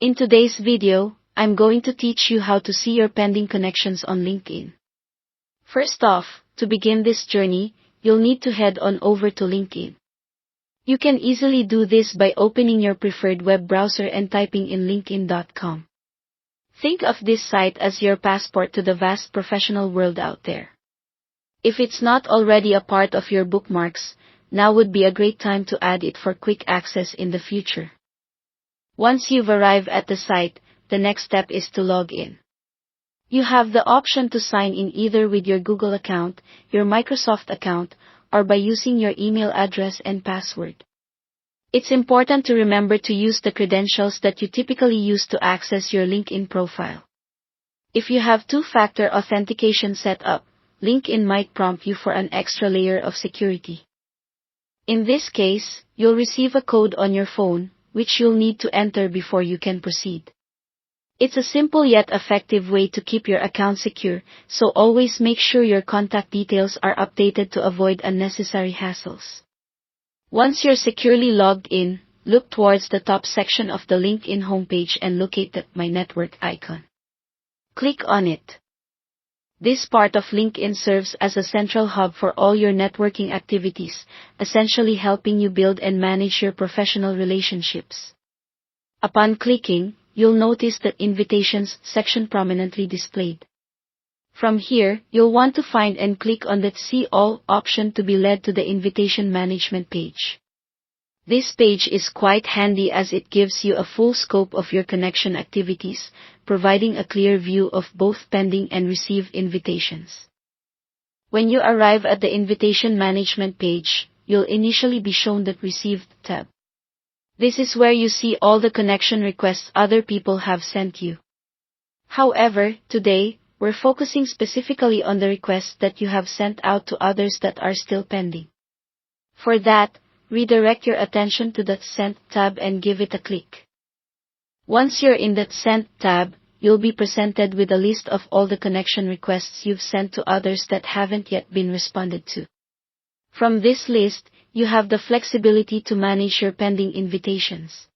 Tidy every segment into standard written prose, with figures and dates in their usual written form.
In today's video, I'm going to teach you how to see your pending connections on LinkedIn. First off, to begin this journey, you'll need to head on over to LinkedIn. You can easily do this by opening your preferred web browser and typing in linkedin.com. Think of this site as your passport to the vast professional world out there. If it's not already a part of your bookmarks, now would be a great time to add it for quick access in the future. Once you've arrived at the site, the next step is to log in. You have the option to sign in either with your Google account, your Microsoft account, or by using your email address and password. It's important to remember to use the credentials that you typically use to access your LinkedIn profile. If you have two-factor authentication set up, LinkedIn might prompt you for an extra layer of security. In this case, you'll receive a code on your phone, which you'll need to enter before you can proceed. It's a simple yet effective way to keep your account secure, so always make sure your contact details are updated to avoid unnecessary hassles. Once you're securely logged in, look towards the top section of the LinkedIn homepage and locate the My Network icon. Click on it. This part of LinkedIn serves as a central hub for all your networking activities, essentially helping you build and manage your professional relationships. Upon clicking, you'll notice the Invitations section prominently displayed. From here, you'll want to find and click on the See All option to be led to the Invitation Management page. This page is quite handy as it gives you a full scope of your connection activities, providing a clear view of both pending and received invitations. When you arrive at the Invitation Management page, you'll initially be shown the Received tab. This is where you see all the connection requests other people have sent you. However, today, we're focusing specifically on the requests that you have sent out to others that are still pending. For that, redirect your attention to the Sent tab and give it a click. Once you're in the Sent tab, you'll be presented with a list of all the connection requests you've sent to others that haven't yet been responded to. From this list, you have the flexibility to manage your pending invitations.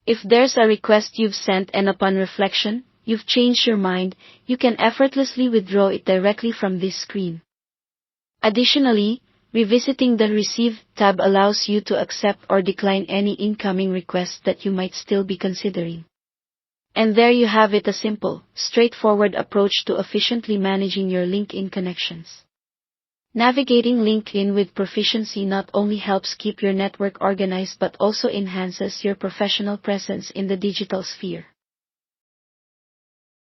If there's a request you've sent and upon reflection, you've changed your mind, you can effortlessly withdraw it directly from this screen. Additionally, revisiting the Receive tab allows you to accept or decline any incoming requests that you might still be considering. And there you have it, a simple, straightforward approach to efficiently managing your LinkedIn connections. Navigating LinkedIn with proficiency not only helps keep your network organized but also enhances your professional presence in the digital sphere.